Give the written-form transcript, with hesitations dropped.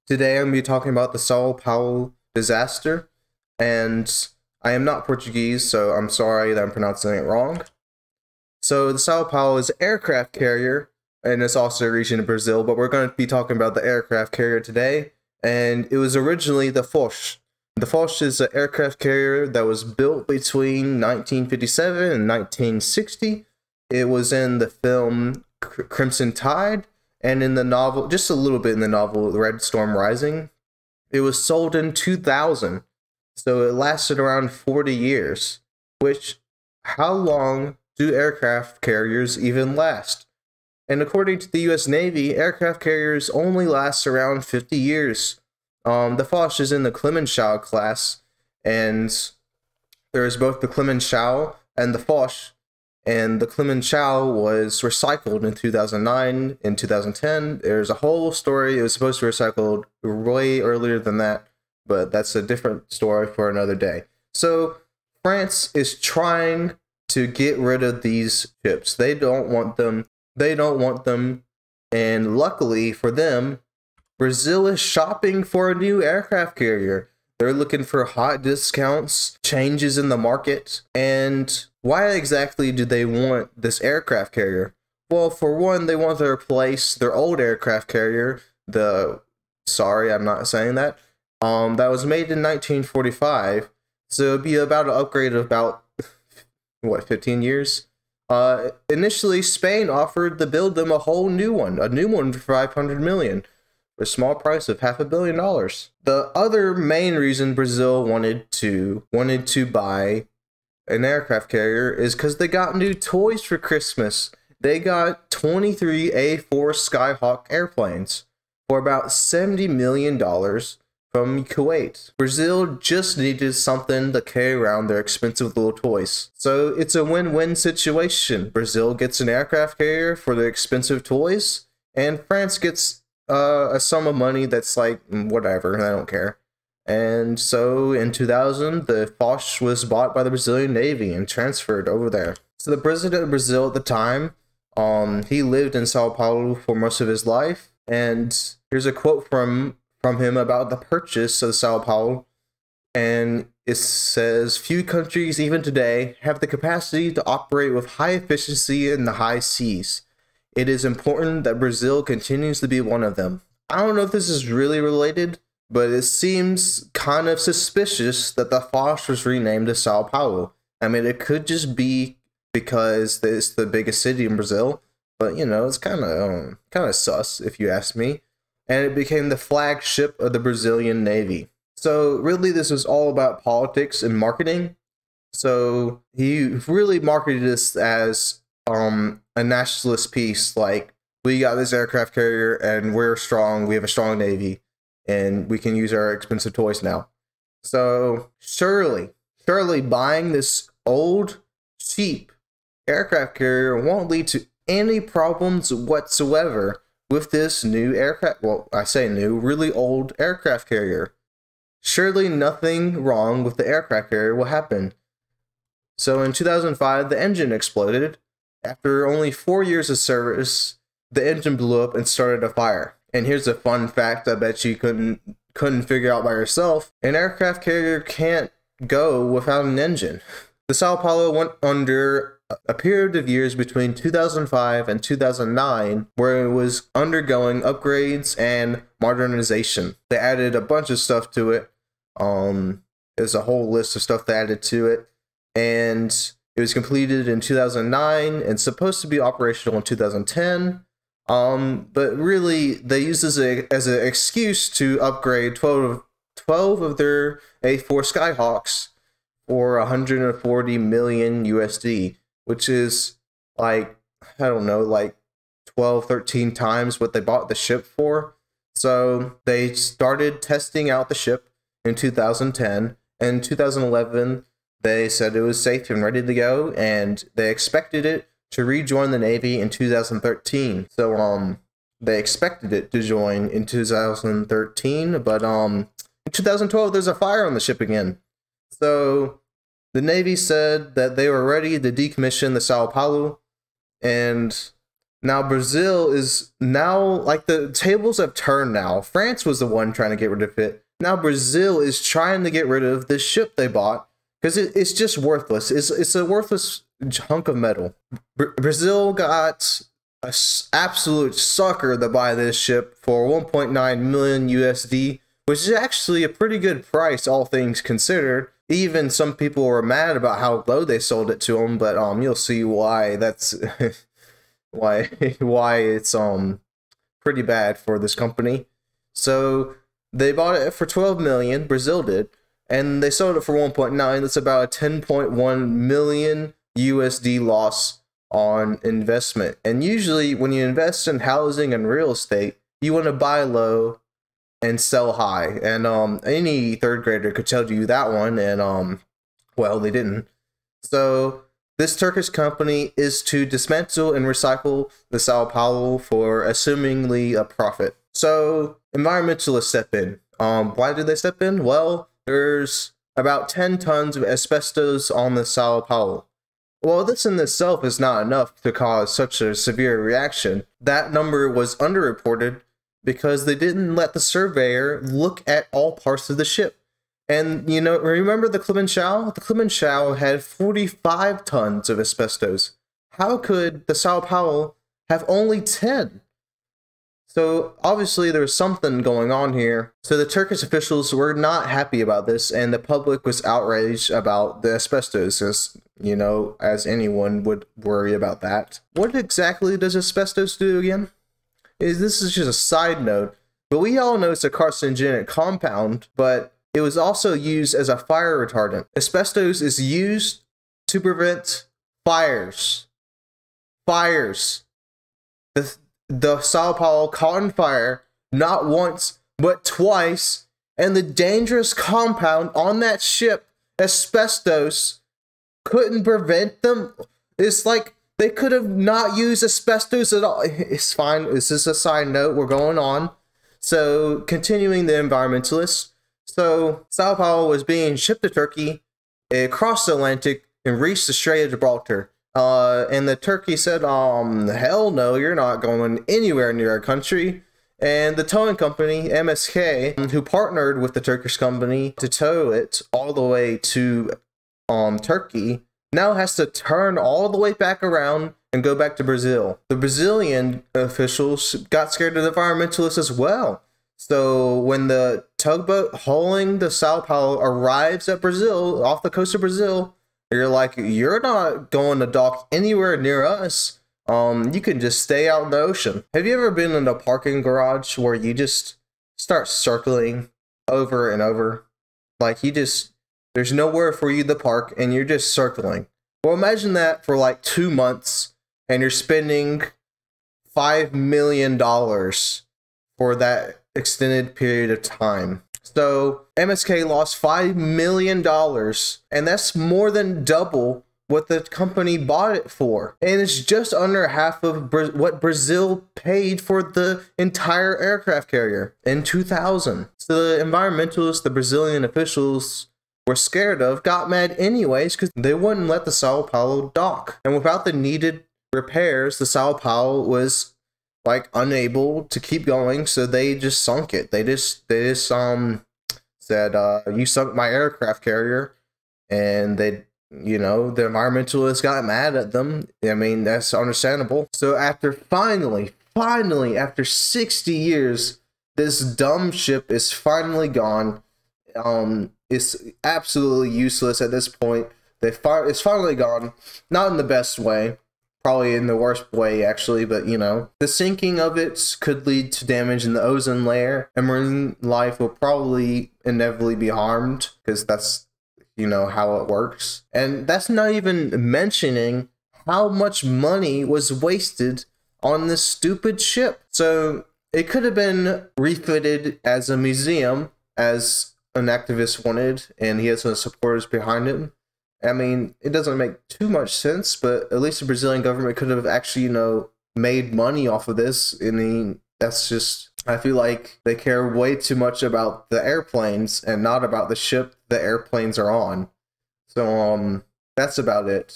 Today I'm going to be talking about the Sao Paulo disaster, and I am not Portuguese, so I'm sorry that I'm pronouncing it wrong. So the Sao Paulo is an aircraft carrier, and it's also a region in Brazil, but we're going to be talking about the aircraft carrier today, and it was originally the Foch. The Foch is an aircraft carrier that was built between 1957 and 1960. It was in the film Crimson Tide, and in the novel, just a little bit in the novel, Red Storm Rising. It was sold in 2000, so it lasted around 40 years, which, how long do aircraft carriers even last? And according to the US Navy, aircraft carriers only last around 50 years. The Foch is in the Clemenceau class, and there is both the Clemenceau and the Foch. And the Clemenceau was recycled in 2009, in 2010. There's a whole story. It was supposed to be recycled way earlier than that, but that's a different story for another day. So France is trying to get rid of these ships. They don't want them. And luckily for them, Brazil is shopping for a new aircraft carrier. They're looking for hot discounts, changes in the market, and why exactly do they want this aircraft carrier? Well, for one, they want to replace their old aircraft carrier, sorry, I'm not saying that, that was made in 1945, so it'd be about an upgrade of about, 15 years? Initially, Spain offered to build them a new one for 500 million. For a small price of $500 million. The other main reason Brazil wanted to buy an aircraft carrier is because they got new toys for Christmas. They got 23 A4 Skyhawk airplanes for about $70 million from Kuwait. Brazil just needed something to carry around their expensive little toys. So it's a win-win situation. Brazil gets an aircraft carrier for their expensive toys, and France gets a sum of money that's like, whatever, I don't care. And so in 2000, the Foch was bought by the Brazilian Navy and transferred over there. So the president of Brazil at the time, he lived in Sao Paulo for most of his life. And here's a quote from him about the purchase of Sao Paulo. And it says, "Few countries, even today, have the capacity to operate with high efficiency in the high seas. It is important that Brazil continues to be one of them." I don't know if this is really related, but it seems kind of suspicious that the Foch was renamed to Sao Paulo. I mean, it could just be because it's the biggest city in Brazil, but you know, it's kind of sus if you ask me. And it became the flagship of the Brazilian Navy. So really, this was all about politics and marketing. So he really marketed this as a nationalist piece, like, we got this aircraft carrier and we're strong, we have a strong navy, and we can use our expensive toys now. So surely buying this old, cheap aircraft carrier won't lead to any problems whatsoever with this new aircraft, well, I say new, really old aircraft carrier. Surely nothing wrong with the aircraft carrier will happen. So in 2005, the engine exploded. After only 4 years of service, the engine blew up and started a fire. And here's a fun fact I bet you couldn't figure out by yourself. An aircraft carrier can't go without an engine. The Sao Paulo went under a period of years between 2005 and 2009 where it was undergoing upgrades and modernization. They added a bunch of stuff to it. There's a whole list of stuff they added to it. And it was completed in 2009 and supposed to be operational in 2010. But really, they used this as an excuse to upgrade 12 of their A4 Skyhawks for 140 million USD, which is like, I don't know, like 12, 13 times what they bought the ship for. So they started testing out the ship in 2010, and in 2011, they said it was safe and ready to go, and they expected it to rejoin the Navy in 2013. So they expected it to join in 2013, but in 2012 there's a fire on the ship again. So the Navy said that they were ready to decommission the Sao Paulo, and Now Brazil is now, like, the tables have turned now. France was the one trying to get rid of it. Now Brazil is trying to get rid of this ship they bought because it's just worthless. It's a worthless hunk of metal. Brazil got an absolute sucker to buy this ship for 1.9 million USD, which is actually a pretty good price, all things considered. Even some people were mad about how low they sold it to them, but you'll see why that's why it's pretty bad for this company. So they bought it for 12 million, Brazil did, and they sold it for 1.9. That's about a 10.1 million USD loss on investment. And usually when you invest in housing and real estate, you want to buy low and sell high. And any third grader could tell you that one, and well, they didn't. So this Turkish company is to dismantle and recycle the Sao Paulo for assumingly a profit. So environmentalists step in. Why did they step in? Well, there's about 10 tons of asbestos on the Sao Paulo. Well, this in itself is not enough to cause such a severe reaction. That number was underreported because they didn't let the surveyor look at all parts of the ship. And, you know, remember the Clemenceau? The Clemenceau had 45 tons of asbestos. How could the Sao Paulo have only 10? So obviously there was something going on here. So the Turkish officials were not happy about this, and the public was outraged about the asbestos, as, you know, as anyone would worry about that. What exactly does asbestos do again? This is just a side note, but we all know it's a carcinogenic compound, but it was also used as a fire retardant. Asbestos is used to prevent fires. The Sao Paulo caught on fire not once, but twice, and the dangerous compound on that ship, asbestos, couldn't prevent them. It's like they could have not used asbestos at all. It's fine. This is a side note. We're going on. So, continuing the environmentalists. So, Sao Paulo was being shipped to Turkey. It crossed the Atlantic and reached the Strait of Gibraltar. And the Turkey said, hell no, you're not going anywhere near our country. And the towing company, MSK, who partnered with the Turkish company to tow it all the way to Turkey, now has to turn all the way back around and go back to Brazil. The Brazilian officials got scared of the environmentalists as well. So when the tugboat hauling the Sao Paulo arrives at Brazil, off the coast of Brazil, you're like, you're not going to dock anywhere near us. You can just stay out in the ocean. Have you ever been in a parking garage where you just start circling over and over? Like there's nowhere for you to park and you're just circling. Well, imagine that for like 2 months and you're spending $5 million for that extended period of time. So MSK lost $5 million, and that's more than double what the company bought it for. And it's just under half of what Brazil paid for the entire aircraft carrier in 2000. So the environmentalists, the Brazilian officials were scared of, got mad anyways because they wouldn't let the Sao Paulo dock. And without the needed repairs, the Sao Paulo was like unable to keep going, so they just sunk it. They just said, you sunk my aircraft carrier, and they, you know, the environmentalists got mad at them. I mean, that's understandable. So after finally, after 60 years, this dumb ship is finally gone. It's absolutely useless at this point. It's finally gone. Not in the best way. Probably in the worst way, actually, but, you know. The sinking of it could lead to damage in the ozone layer, and marine life will probably inevitably be harmed, because that's, you know, how it works. And that's not even mentioning how much money was wasted on this stupid ship. So it could have been refitted as a museum, as an activist wanted, and he has some supporters behind him. I mean, it doesn't make too much sense, but at least the Brazilian government could have actually, you know, made money off of this. I mean, that's just, I feel like they care way too much about the airplanes and not about the ship the airplanes are on. So, that's about it.